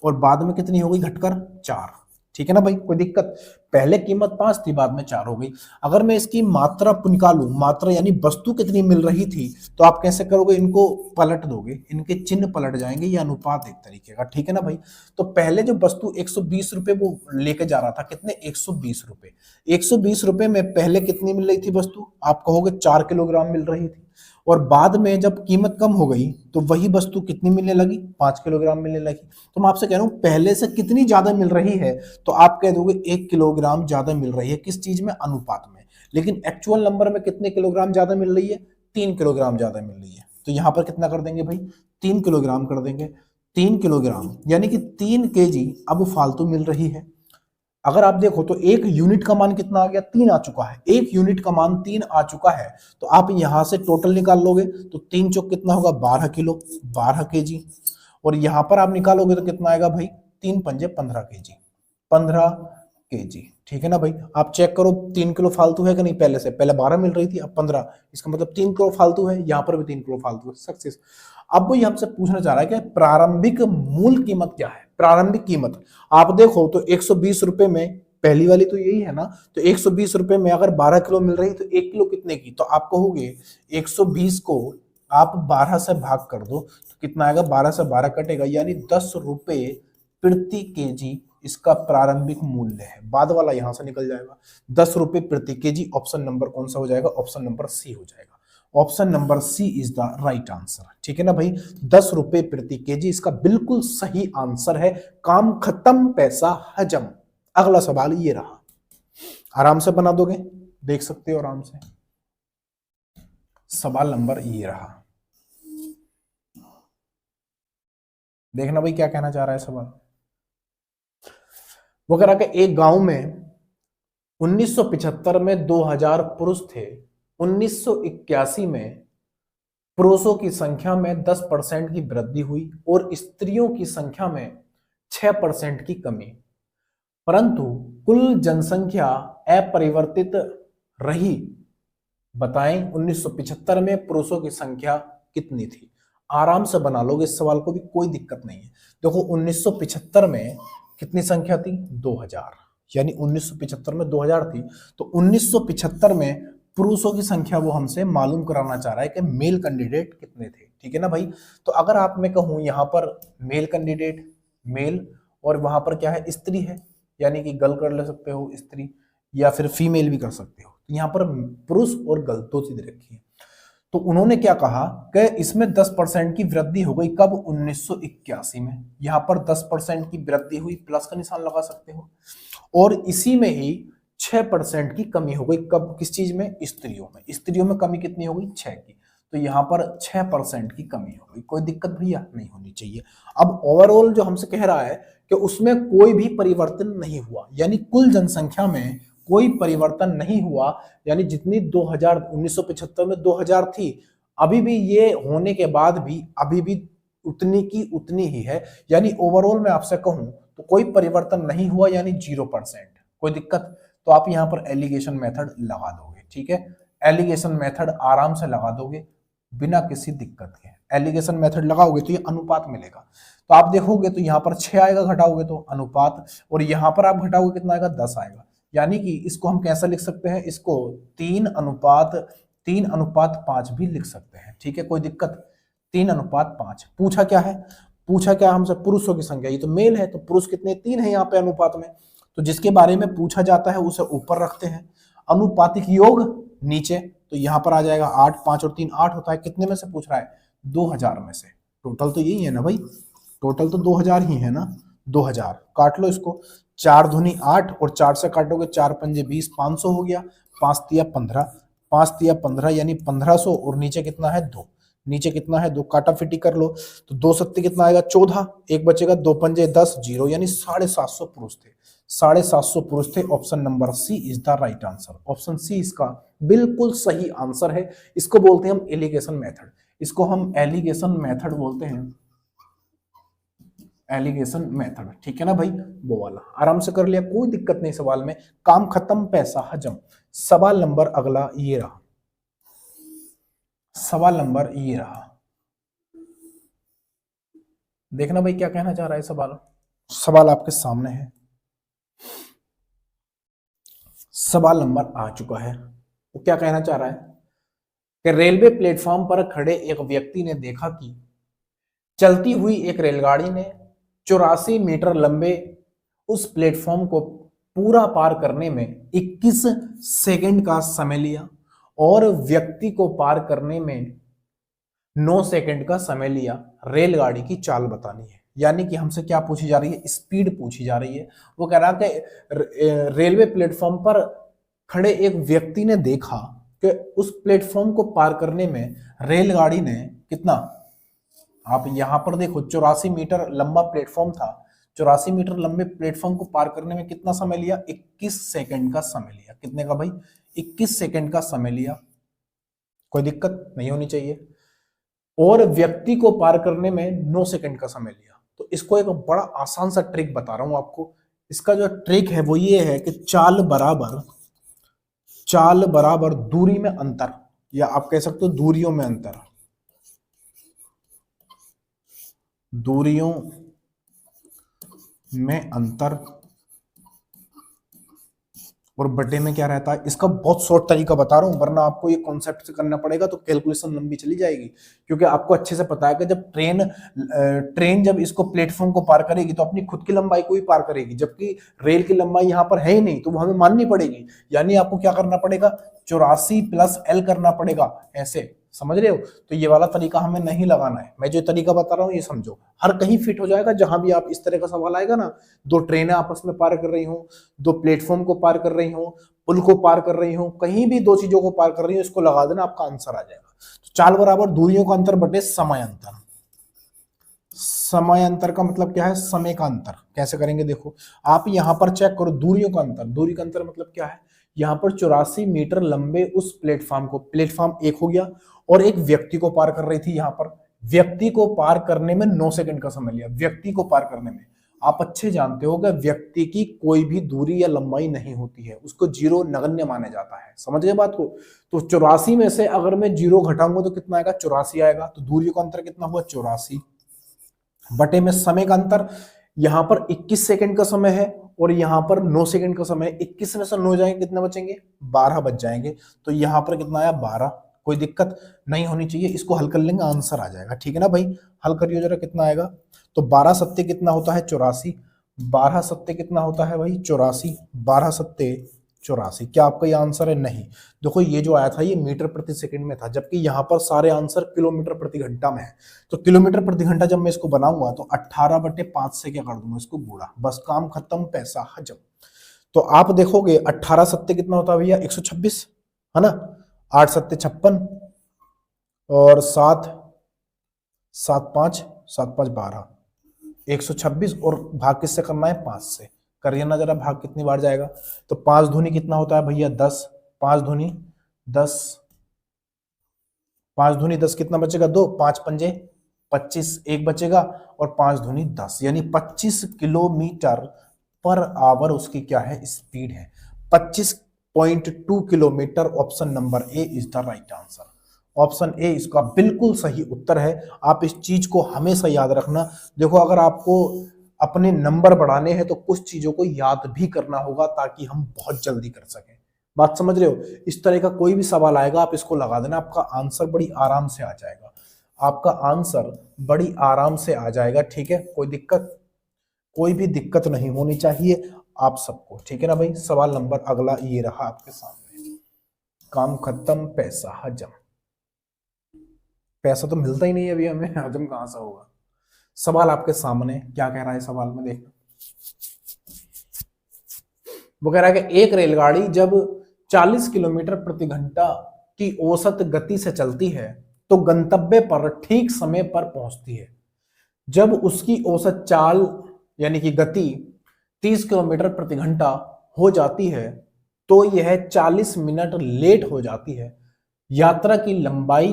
और बाद में कितनी हो गई, घटकर 4, ठीक है ना भाई, कोई दिक्कत, पहले कीमत 5 थी बाद में 4 हो गई। अगर मैं इसकी मात्रा निकालूं, मात्रा यानी वस्तु कितनी मिल रही थी, तो आप कैसे करोगे, इनको पलट दोगे, इनके चिन्ह पलट जाएंगे, ये अनुपात एक तरीके का, ठीक है ना भाई। तो पहले जो वस्तु 120 रुपए वो लेके जा रहा था, कितने, 120 रुपए, 120 रुपए में पहले कितनी मिल रही थी वस्तु, आप कहोगे 4 किलोग्राम मिल रही थी, और बाद में जब कीमत कम हो गई तो वही वस्तु कितनी मिलने लगी, 5 किलोग्राम मिलने लगी। तो मैं आपसे कह रहा हूं पहले से कितनी ज्यादा मिल रही है, तो आप कह दोगे 1 किलोग्राम ज्यादा मिल रही है, किस चीज में, अनुपात में। लेकिन एक्चुअल नंबर में कितने किलोग्राम ज्यादा मिल रही है, 3 किलोग्राम ज्यादा मिल रही है। तो यहां पर कितना कर देंगे भाई, 3 किलोग्राम कर देंगे, 3 किलोग्राम यानी कि 3 केजी अब फालतू मिल रही है। अगर आप देखो तो एक यूनिट का मान कितना आ गया, 3 आ चुका है, एक यूनिट का मान 3 आ चुका है, तो आप यहां से टोटल निकाल लोगे तो 3 चौक कितना होगा, 12 किलो, 12 केजी, और यहां पर आप निकालोगे तो कितना आएगा भाई, 3 पंजे 15 केजी, 15 केजी, ठीक है ना भाई। आप चेक करो 3 किलो फालतू है कि नहीं, पहले से, पहले 12 मिल रही थी अब 15, इसका मतलब 3 किलो फालतू है, यहां पर भी 3 किलो फालतू है, सक्सेस। अब वो हमसे पूछना चाह रहा है कि प्रारंभिक मूल कीमत क्या है, प्रारंभिक कीमत। आप देखो तो 120 रुपए में पहली वाली तो यही है ना। तो 120 रुपए में अगर 12 किलो मिल रही तो 1 किलो कितने की, तो आप कहोगे 120 को आप 12 से भाग कर दो तो कितना आएगा, 12 से 12 कटेगा, यानी 10 रुपए प्रति केजी इसका प्रारंभिक मूल्य है। बाद वाला यहां से निकल जाएगा, 10 रुपए प्रति केजी। ऑप्शन नंबर कौन सा हो जाएगा, ऑप्शन नंबर सी हो जाएगा। Option number C is the right answer. ठीक है ना भाई, 10 रुपए प्रति केजी इसका बिल्कुल सही आंसर है। काम खत्म पैसा हजम। अगला सवाल ये रहा, आराम से बना दोगे, देख सकते हो आराम से। सवाल नंबर ये रहा, देखना भाई क्या कहना चाह रहा है सवाल। वो कह रहा कि एक गांव में 1975 में 2000 पुरुष थे, 1981 में पुरुषों की संख्या में 10% की वृद्धि हुई और स्त्रियों की संख्या में 6% की कमी, परंतु कुल जनसंख्या अपरिवर्तित रही। बताएं 1975 में पुरुषों की संख्या कितनी थी। आराम से बना लोगे इस सवाल को भी, कोई दिक्कत नहीं है। देखो 1975 में कितनी संख्या थी, 2000, यानी 1975 में 2000 थी। तो 1975 में पुरुषों की संख्या वो हमसे मालूम कराना चाह रहा है कि मेल कैंडिडेट कितने थे। ठीक है ना भाई, तो अगर आप मैं कहूं यहां पर मेल कैंडिडेट मेल, और वहां पर क्या है, स्त्री है, यानी कि गर्ल कर ले सकते हो स्त्री, या फिर फीमेल भी कर सकते हो। तो यहाँ पर पुरुष और गर्ल दो चीजें रखी है। तो उन्होंने क्या कहा कि इसमें 10% की वृद्धि हो गई, कब, 1981 में। यहां पर 10% की वृद्धि हुई, प्लस का निशान लगा सकते हो। और इसी में ही 6% की कमी हो गई, कब, किस चीज में, स्त्रियों में। स्त्रियों में कमी कितनी हो गई, 6 की। तो यहाँ पर 6% की कमी हो गई। कोई दिक्कत भैया नहीं होनी चाहिए। अब ओवरऑल जो हमसे कह रहा है कि उसमें कोई भी परिवर्तन नहीं हुआ, यानी कुल जनसंख्या में कोई परिवर्तन नहीं हुआ, यानी जितनी 1975 में 2000 थी, अभी भी ये होने के बाद भी अभी भी उतनी की उतनी ही है। यानी ओवरऑल मैं आपसे कहूं तो कोई परिवर्तन नहीं हुआ, यानी 0%। कोई दिक्कत, तो आप यहां पर एलिगेशन मेथड लगा दोगे। ठीक है, एलिगेशन मेथड आराम से लगा दोगे बिना किसी दिक्कत के। एलिगेशन मेथड लगाओगे तो ये अनुपात मिलेगा। तो आप देखोगे तो यहाँ पर 6 आएगा, घटाओगे तो अनुपात, और यहाँ पर आप घटाओगे कितना आएगा, 10 आएगा। यानी कि इसको हम कैसा लिख सकते हैं, इसको 3:5 भी लिख सकते हैं। ठीक है, कोई दिक्कत, 3:5। पूछा क्या है, पूछा क्या हमसे, पुरुषों की संख्या, ये तो मेल है, तो पुरुष कितने, 3 है यहाँ पे अनुपात में। तो जिसके बारे में पूछा जाता है उसे ऊपर रखते हैं, अनुपातिक योग नीचे। तो यहाँ पर आ जाएगा 8, 5 और 3 8 होता है। कितने में से पूछ रहा है, 2000 में से। टोटल तो यही है ना भाई, टोटल तो 2000 ही है ना। 2000 काट लो इसको, 4 दूनी 8 और 4 से काटोगे 4 पंजे 20, 500 हो गया। 5 तिया 15, 5 तिया 15 यानी 1500, और नीचे कितना है, 2। नीचे कितना है, 2, काटा फिटी कर लो तो 2 सत्ती कितना आएगा, 14। एक बचेगा, 2 पंजे 10, 0, यानी 750 पुरुष थे। 750 पुरुष थे। Option number C is the right answer. Option C इसका बिल्कुल सही आंसर है। इसको बोलते हैं हम एलिगेशन मेथड, इसको हम एलिगेशन मेथड बोलते हैं, एलिगेशन मेथड। ठीक है ना भाई, वो वाला आराम से कर लिया, कोई दिक्कत नहीं सवाल में। काम खत्म पैसा हजम। सवाल नंबर अगला ये रहा, सवाल नंबर ये रहा, देखना भाई क्या कहना चाह रहा है सवाल। सवाल आपके सामने है, सवाल नंबर आ चुका है। वो क्या कहना चाह रहा है कि रेलवे प्लेटफॉर्म पर खड़े एक व्यक्ति ने देखा कि चलती हुई एक रेलगाड़ी ने 84 मीटर लंबे उस प्लेटफॉर्म को पूरा पार करने में 21 सेकंड का समय लिया और व्यक्ति को पार करने में 9 सेकंड का समय लिया। रेलगाड़ी की चाल बतानी है। यानी कि हमसे क्या पूछी जा रही है, स्पीड पूछी जा रही है। वो कह रहा है कि रेलवे प्लेटफॉर्म पर खड़े एक व्यक्ति ने देखा कि उस प्लेटफॉर्म को पार करने में रेलगाड़ी ने कितना, आप यहां पर देखो 84 मीटर लंबा प्लेटफॉर्म था, 84 मीटर लंबे प्लेटफॉर्म को पार करने में कितना समय लिया, 21 सेकंड का समय लिया। कितने का भाई, 21 सेकंड का समय लिया। कोई दिक्कत नहीं होनी चाहिए। और व्यक्ति को पार करने में 9 सेकंड का समय लिया। तो इसको एक बड़ा आसान सा ट्रिक बता रहा हूं आपको। इसका जो ट्रिक है वो ये है कि चाल बराबर दूरी में अंतर, या आप कह सकते हो दूरियों में अंतर, दूरियों में अंतर और बटे में क्या रहता है। इसका बहुत शॉर्ट तरीका बता रहा हूँ, वरना आपको ये कॉन्सेप्ट से करना पड़ेगा तो कैलकुलेशन लंबी चली जाएगी। क्योंकि आपको अच्छे से पता है कि जब ट्रेन जब इसको प्लेटफॉर्म को पार करेगी तो अपनी खुद की लंबाई को ही पार करेगी, जबकि रेल की लंबाई यहाँ पर है ही नहीं, तो वो हमें माननी पड़ेगी। यानी आपको क्या करना पड़ेगा, 84 + L करना पड़ेगा, ऐसे समझ रहे हो। तो ये वाला तरीका हमें नहीं लगाना है, मैं जो तरीका बता रहा हूँ ये समझो, हर कहीं फिट हो जाएगा। जहां भी आप इस तरह का सवाल आएगा ना, दो ट्रेनें आपस में पार कर रही हो, दो प्लेटफॉर्म को पार कर रही हो, पुल को पार कर रही हो, कहीं भी दो चीजों को पार कर रही हो, इसको लगा देना, आपका आंसर आ जाएगा। तो चाल बराबर दूरियों का अंतर बटे समय अंतर। समय अंतर का मतलब क्या है, समय का अंतर। कैसे करेंगे देखो, आप यहां पर चेक करो दूरियों का अंतर। दूरी का अंतर मतलब क्या है, यहां पर 84 मीटर लंबे उस प्लेटफॉर्म को, प्लेटफॉर्म एक हो गया, और एक व्यक्ति को पार कर रही थी। यहां पर व्यक्ति को पार करने में 9 सेकंड का समय लिया, व्यक्ति को पार करने में। आप अच्छे जानते हो कि व्यक्ति की कोई भी दूरी या लंबाई नहीं होती है, उसको जीरो नगण्य माना जाता है, समझ गए बात को। तो 84 में से अगर मैं जीरो घटाऊंगा तो कितना आएगा, 84 आएगा। तो दूरी का अंतर कितना हुआ, 84 बटे में समय का अंतर। यहां पर 21 सेकंड का समय है और यहां पर 9 सेकंड का समय है। 21 में से 9 जाएंगे, कितने बचेंगे, 12 बच जाएंगे। तो यहां पर कितना आया, 12। कोई दिक्कत नहीं होनी चाहिए, इसको हल कर लेंगे, आंसर आ जाएगा, ठीक है ना भाई। हल करिए जरा, कितना आएगा। तो 12 सत्ते कितना होता है, 84। 12 सत्ते कितना होता है भाई, 84। 12 सत्ते 84। क्या आपका ये आंसर है, नहीं। देखो ये जो आया था ये मीटर प्रति सेकंड में था, जबकि यहां पर सारे आंसर किलोमीटर प्रति घंटा में है। तो किलोमीटर प्रति घंटा जब मैं इसको बनाऊंगा तो 18/5 से क्या कर दूंगा, इसको गुणा, बस काम खत्म, पैसा हजम। तो आप देखोगे 18 सत्ते कितना होता है भैया, 126, है ना। 8 सत्ते 56 और 7 7 5 7 5 12, 126। और भाग किससे करना है, 5 से। करिए ना जरा, भाग कितनी बार जाएगा। तो 5 दूनी कितना होता है भैया, 10। 5 दूनी 10, 5 दूनी 10 कितना बचेगा, 2। 5 पंजे 25, एक बचेगा, और 5 दूनी 10, यानी 25 किलोमीटर पर आवर उसकी क्या है, स्पीड है। 25.2 kilometre. Option number A is the right answer. Option A इसका बिल्कुल सही उत्तर है। आप इस चीज को हमेशा याद रखना। देखो अगर आपको अपने नंबर बढ़ाने हैं तो कुछ चीजों को याद भी करना होगा, ताकि हम बहुत जल्दी कर सकें। बात समझ रहे हो। इस तरह का कोई भी सवाल आएगा, आप इसको लगा देना, आपका आंसर बड़ी आराम से आ जाएगा। आपका आंसर बड़ी आराम से आ जाएगा, ठीक है। कोई भी दिक्कत नहीं होनी चाहिए आप सबको, ठीक है ना भाई। सवाल नंबर अगला ये रहा आपके सामने, काम खत्म, पैसा हजम। पैसा तो मिलता ही नहीं अभी हमें, हजम कहां से होगा। सवाल आपके सामने क्या कह रहा है, सवाल में देखना। वो कह रहा है कि एक रेलगाड़ी जब 40 किलोमीटर प्रति घंटा की औसत गति से चलती है तो गंतव्य पर ठीक समय पर पहुंचती है। जब उसकी औसत चाल यानी कि गति 30 किलोमीटर प्रति घंटा हो जाती है तो यह 40 मिनट लेट हो जाती है। यात्रा की लंबाई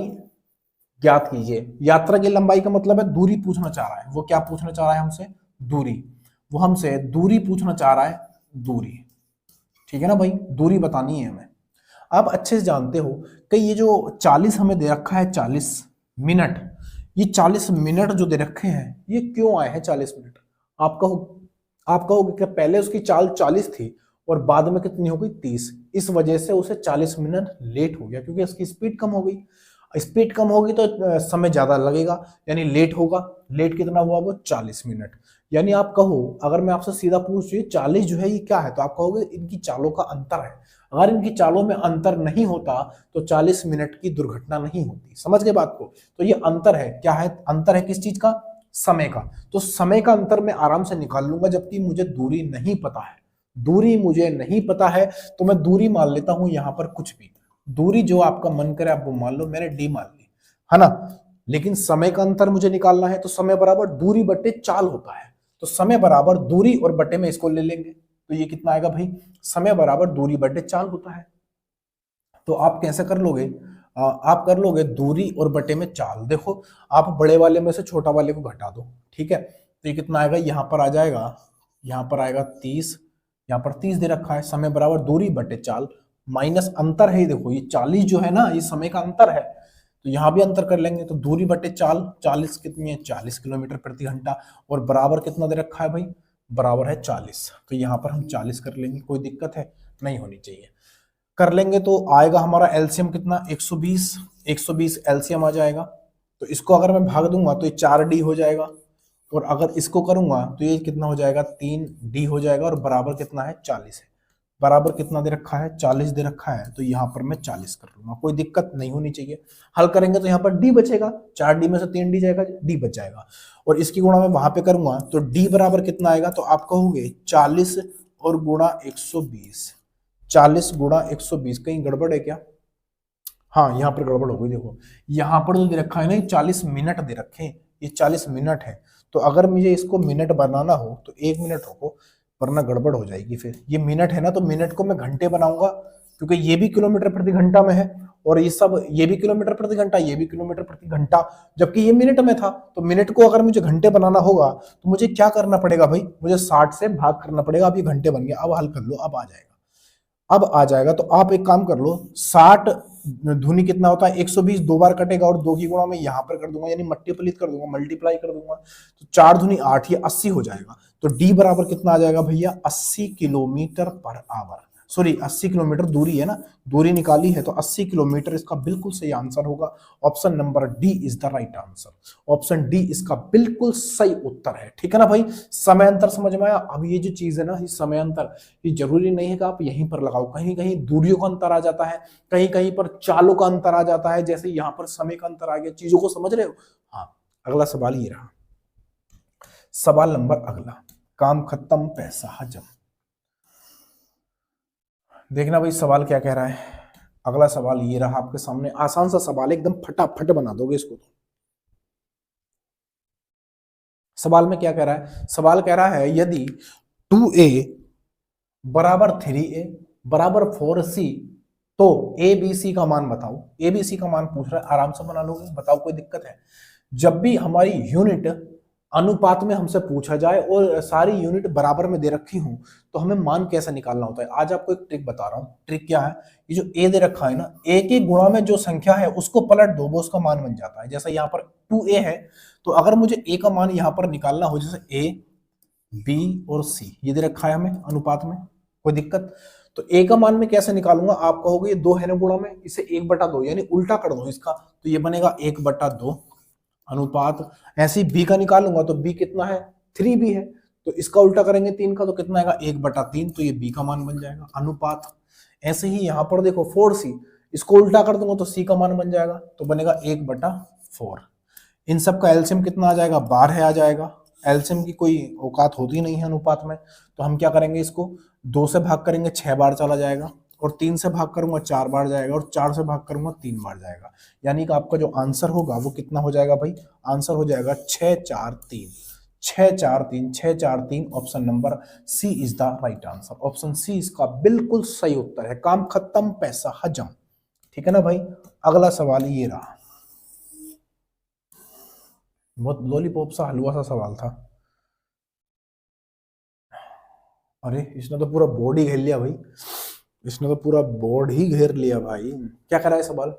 ज्ञात कीजिए। यात्रा की लंबाई का मतलब है दूरी पूछना चाह रहा है। वो क्या पूछना चाह रहा है हमसे, दूरी। वो हमसे दूरी पूछना चाह रहा है, दूरी, ठीक है ना भाई। दूरी बतानी है हमें। आप अच्छे से जानते हो कि ये जो 40 हमें दे रखा है, 40 मिनट, ये 40 मिनट जो दे रखे हैं ये क्यों आए हैं 40 मिनट। आप कहोगे कि पहले उसकी चाल 40 थी और बाद में कितनी हो गई, 30। इस वजह से उसे 40 मिनट लेट हो गया, क्योंकि उसकी स्पीड कम हो गई। स्पीड कम होगी तो समय ज्यादा लगेगा, यानी लेट होगा। लेट कितना हुआ, वो 40 मिनट। यानी आप कहो, अगर मैं आपसे सीधा पूछ 40 जो है ये क्या है, तो आप कहोगे इनकी चालों का अंतर है। अगर इनकी चालों में अंतर नहीं होता तो 40 मिनट की दुर्घटना नहीं होती। समझ गए बात को। तो ये अंतर है, क्या है, अंतर है किस चीज का, समय का। तो समय का अंतर मैं आराम से निकाल लूंगा, जबकि मुझे दूरी नहीं पता है। दूरी मुझे नहीं पता है तो मैं दूरी मान लेता हूं यहां पर कुछ भी। दूरी जो आपका मन करे आप वो मान लो, मैंने डी मान ली, है ना। लेकिन समय का अंतर मुझे निकालना है तो समय बराबर दूरी बटे चाल होता है। तो समय बराबर दूरी और बटे में इसको ले लेंगे तो ये कितना आएगा भाई, समय बराबर दूरी बटे चाल होता है। तो आप कैसे कर लोगे, आप कर लोगे दूरी और बटे में चाल। देखो आप बड़े वाले में से छोटा वाले को घटा दो, ठीक है। तो ये कितना आएगा, यहां पर आ जाएगा, यहां पर आएगा 30, यहां पर 30 दे रखा है। समय बराबर दूरी बटे चाल, माइनस अंतर है, देखो ये 40 जो है ना, ये समय का अंतर है, तो यहां भी अंतर कर लेंगे। तो दूरी बटे चाल, 40 कितनी है, 40 किलोमीटर प्रति घंटा, और बराबर कितना दे रखा है भाई, बराबर है 40। तो यहाँ पर हम 40 कर लेंगे, कोई दिक्कत है नहीं होनी चाहिए। कर लेंगे तो आएगा हमारा एलसीएम कितना, 120। 120 एलसीएम आ जाएगा। तो इसको अगर मैं भाग दूंगा तो ये 4D हो जाएगा, और अगर इसको करूंगा तो ये कितना हो जाएगा, 3D हो जाएगा, और बराबर कितना है, 40 है। बराबर कितना दे रखा है, 40 दे रखा है, तो यहाँ पर मैं 40 कर लूंगा, कोई दिक्कत नहीं होनी चाहिए। हल करेंगे तो यहाँ पर डी बचेगा, 4D में से 3D जाएगा, डी बच जाएगा। और इसकी गुणा मैं वहां पे करूंगा तो डी बराबर कितना आएगा, तो आप कहोगे 40 और गुणा 120। 40 गुणा 120, कहीं गड़बड़ है क्या? हाँ, यहाँ पर गड़बड़ हो गई। देखो यहाँ पर जो दे रखा है ना, 40 मिनट दे रखे हैं, ये 40 मिनट है। तो अगर मुझे इसको मिनट बनाना हो तो 1 मिनट रुको, वरना गड़बड़ हो जाएगी। फिर ये मिनट है ना, तो मिनट को मैं घंटे बनाऊंगा, क्योंकि ये भी किलोमीटर प्रति घंटा में है, और ये सब, ये भी किलोमीटर प्रति घंटा, ये भी किलोमीटर प्रति घंटा, जबकि ये मिनट में था। तो मिनट को अगर मुझे घंटे बनाना होगा तो मुझे क्या करना पड़ेगा भाई, मुझे 60 से भाग करना पड़ेगा। अब ये घंटे बन गया, अब हल कर लो, अब आ जाएगा। अब आ जाएगा तो आप एक काम कर लो, 60 धुनी कितना होता है, 120 दो बार कटेगा, और 2 की गुणा में यहां पर कर दूंगा, यानी मल्टीप्लिक कर दूंगा, मल्टीप्लाई कर दूंगा। तो 4 धुनी 8, ये 80 हो जाएगा। तो डी बराबर कितना आ जाएगा भैया, 80 kilometre per hour. Sorry, 80 kilometre दूरी है ना, दूरी निकाली है, तो 80 किलोमीटर इसका बिल्कुल सही आंसर होगा। Option number D is the right answer. Option D इसका बिल्कुल सही उत्तर है। ठीक है ना भाई, समय अंतर समझ में आया? अब ये जो चीज है ना, ये समय अंतर, ये जरूरी नहीं है कि आप यहीं पर लगाओ, कहीं कहीं दूरियों का अंतर आ जाता है, कहीं कहीं पर चालों का अंतर आ जाता है, जैसे यहाँ पर समय का अंतर आ गया। चीजों को समझ रहे हो? हाँ, अगला सवाल ये रहा, सवाल नंबर अगला, काम खत्म पैसा हजम। देखना भाई सवाल क्या कह रहा है। अगला सवाल ये रहा आपके सामने, आसान सा सवाल, एकदम फटाफट बना दोगे इसको। तो सवाल में क्या कह रहा है, सवाल कह रहा है यदि 2a बराबर 3a बराबर 4c, तो abc का मान बताओ। abc का मान पूछ रहा है, आराम से बना लोगे, बताओ कोई दिक्कत है? जब भी हमारी यूनिट अनुपात में हमसे पूछा जाए और सारी यूनिट बराबर में दे रखी हूं, तो हमें मान कैसे निकालना होता है। आज आपको एक ट्रिक बता रहा हूं। ट्रिक क्या है, ये जो ए दे रखा है ना, ए के गुणा में जो संख्या है उसको पलट दो, वो उसका मान बन जाता है। जैसे यहाँ पर 2a है, तो अगर मुझे ए का मान यहाँ पर निकालना हो, जैसे ए, बी और सी ये दे रखा है हमें अनुपात में, कोई दिक्कत? तो ए का मान में कैसे निकालूंगा, आप कहोगे ये 2 है ना गुणा में, इसे 1/2 यानी उल्टा कर दो इसका, तो ये बनेगा 1/2 अनुपात। ऐसे ही बी का निकालूंगा तो बी कितना है, 3b है, तो इसका उल्टा करेंगे 3 का, तो कितना आएगा, 1/3, तो ये बी का मान बन जाएगा अनुपात। ऐसे ही यहाँ पर देखो 4c, इसको उल्टा कर दूंगा तो सी का मान बन जाएगा, तो बनेगा 1/4। इन सब का एलसीएम कितना आ जाएगा, 12 आ जाएगा। एलसीएम की कोई औकात होती नहीं है अनुपात में, तो हम क्या करेंगे, इसको 2 से भाग करेंगे 6 बार चला जाएगा, और 3 से भाग करूंगा 4 बार जाएगा, और 4 से भाग करूंगा 3 बार जाएगा। यानी कि आपका जो आंसर होगा वो कितना हो जाएगा भाई, आंसर हो जाएगा 6 4 3। 6 4 3, 6 4 3, option number C is the right answer. Option C इसका बिल्कुल सही उत्तर है। काम खत्म पैसा हजम। ठीक है ना भाई, अगला सवाल ये रहा, बहुत लॉलीपॉप सा हलवा सा सवाल था। अरे इसने तो पूरा बोर्ड ही घेर लिया भाई, इसने तो पूरा बोर्ड ही घेर लिया भाई। क्या कह रहा है सवाल,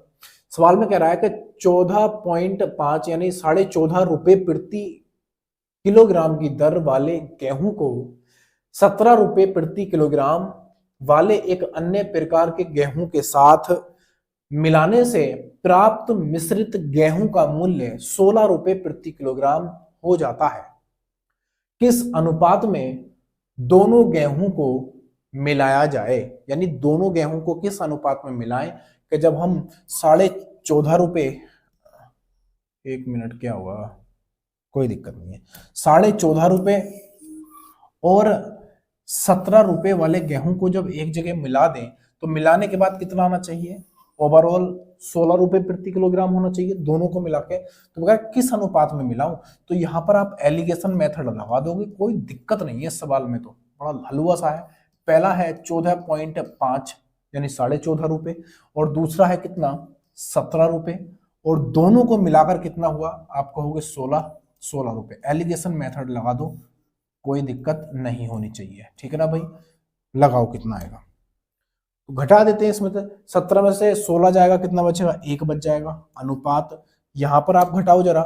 सवाल में कह रहा है कि 14.5 यानी 14.5 रुपए प्रति किलोग्राम की दर वाले गेहूं को 17 रुपए प्रति किलोग्राम वाले एक अन्य प्रकार के गेहूं के साथ मिलाने से प्राप्त मिश्रित गेहूं का मूल्य 16 रुपए प्रति किलोग्राम हो जाता है। किस अनुपात में दोनों गेहूं को मिलाया जाए, यानी दोनों गेहूं को किस अनुपात में मिलाएं कि जब हम 14.5 रुपए, 1 मिनट क्या हुआ, कोई दिक्कत नहीं है, 14.5 रुपए और 17 रुपए वाले गेहूं को जब एक जगह मिला दें, तो मिलाने के बाद कितना आना चाहिए, ओवरऑल 16 रुपए प्रति किलोग्राम होना चाहिए दोनों को मिला के। तो बगैर किस अनुपात में मिलाऊं, तो यहाँ पर आप एलिगेशन मेथड लगा दोगे, कोई दिक्कत नहीं है। सवाल में तो बड़ा हलवा सा है। पहला है 14.5 यानी 14.5 रुपए, और दूसरा है कितना, 17 रुपए, और दोनों को मिलाकर कितना हुआ, आप कहोगे 16 रुपए। एलिगेशन मेथड लगा दो, कोई दिक्कत नहीं होनी चाहिए। ठीक है ना भाई, लगाओ कितना आएगा, तो घटा देते हैं इसमें, 17 में से 16 जाएगा, कितना बचेगा, 1 बच जाएगा अनुपात। यहां पर आप घटाओ जरा,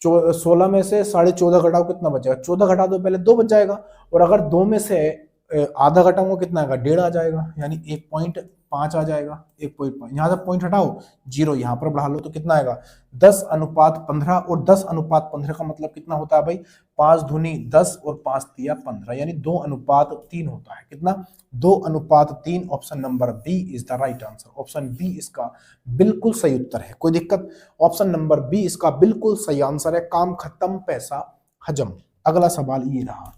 16 में से 14.5 घटाओ, कितना बचेगा? 14 घटा दो पहले, 2 बच जाएगा। और अगर 2 में से आधा घटाऊंगा कितना आएगा? 1.5 आ जाएगा, यानी 1.5 आ जाएगा। 1.5 यहाँ से पॉइंट हटाओ, 0 यहाँ पर बढ़ा लो तो कितना आएगा? 10:15। और 10:15 का मतलब कितना होता है भाई? 5 दूनी 10 और 5 तिया 15, यानी 2:3 होता है। कितना? 2:3। Option number B is the right answer. Option B इसका बिल्कुल सही उत्तर है। कोई दिक्कत? ऑप्शन नंबर बी इसका बिल्कुल सही आंसर है। काम खत्म, पैसा हजम। अगला सवाल ये रहा,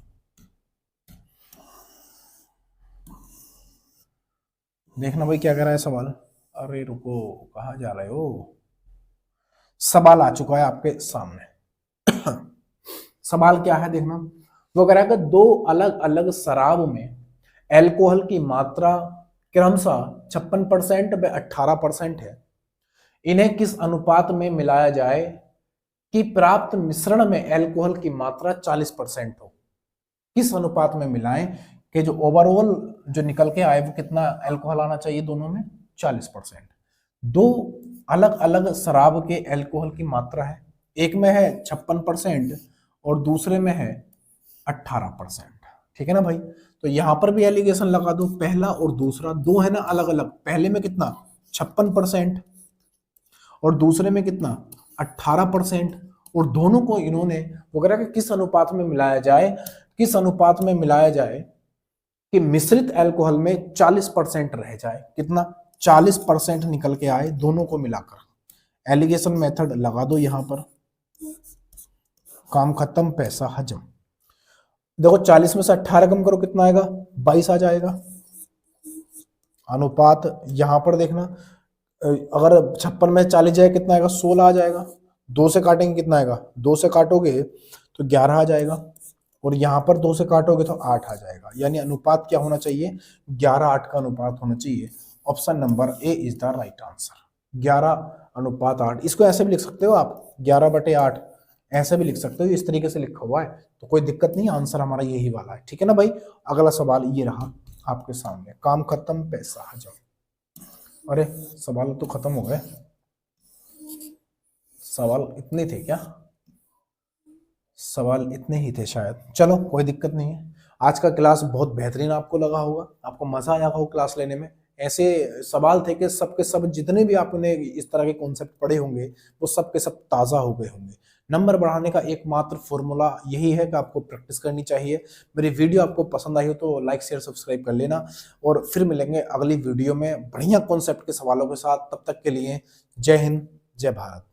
देखना भाई क्या कह रहा है सवाल। अरे रुको, कहाँ जा रहे हो? सवाल आ चुका है आपके सामने। सवाल क्या है देखना। वो कह रहा है कि 2 अलग अलग शराब में एल्कोहल की मात्रा क्रमशः 56% व 18% है। इन्हें किस अनुपात में मिलाया जाए कि प्राप्त मिश्रण में एल्कोहल की मात्रा 40% हो? किस अनुपात में मिलाएं कि जो ओवरऑल जो निकल के आए वो कितना एल्कोहल आना चाहिए? दोनों में 40%। 2 अलग अलग शराब के एल्कोहल की मात्रा है, एक में है 56% और दूसरे में है 18%। ठीक है ना भाई? तो यहां पर भी एलिगेशन लगा दो, पहला और दूसरा दो है ना अलग अलग। पहले में कितना? 56% और दूसरे में कितना? 18%। और दोनों को इन्होंने वगैरह कि किस अनुपात में मिलाया जाए, किस अनुपात में मिलाया जाए कि मिश्रित एल्कोहल में 40% रह जाए। कितना? 40% निकल के आए दोनों को मिलाकर। एलिगेशन मेथड लगा दो यहां पर। काम खत्म, पैसा हजम। देखो 40 में से 18 कम करो, कितना आएगा? 22 आ जाएगा। अनुपात यहां पर देखना, अगर 56 में 40 जाए कितना आएगा? 16 आ जाएगा। 2 से काटेंगे कितना आएगा? 2 से काटोगे तो 11 आ जाएगा। और यहां पर 2 से काटोगे तो 8 आ जाएगा। यानी अनुपात क्या होना चाहिए? 11:8 का अनुपात होना चाहिए। Option number A is the right answer. 11:8। इसको ऐसे भी लिख सकते हो आप, 11/8 ऐसे भी लिख सकते हो, इस तरीके से लिखा हुआ है तो कोई दिक्कत नहीं, आंसर हमारा यही वाला है। ठीक है ना भाई? अगला सवाल ये रहा आपके सामने। काम खत्म, पैसा हजम। अरे सवाल तो खत्म हो गए। सवाल इतने थे क्या? सवाल इतने ही थे शायद। चलो कोई दिक्कत नहीं है। आज का क्लास बहुत बेहतरीन आपको लगा होगा, आपको मजा आया होगा क्लास लेने में। ऐसे सवाल थे कि सबके सब जितने भी आपने इस तरह के कॉन्सेप्ट पढ़े होंगे वो सब के सब ताज़ा हो गए होंगे। नंबर बढ़ाने का एकमात्र फॉर्मूला यही है कि आपको प्रैक्टिस करनी चाहिए। मेरी वीडियो आपको पसंद आई हो तो लाइक शेयर सब्सक्राइब कर लेना, और फिर मिलेंगे अगली वीडियो में बढ़िया कॉन्सेप्ट के सवालों के साथ। तब तक के लिए जय हिंद, जय भारत।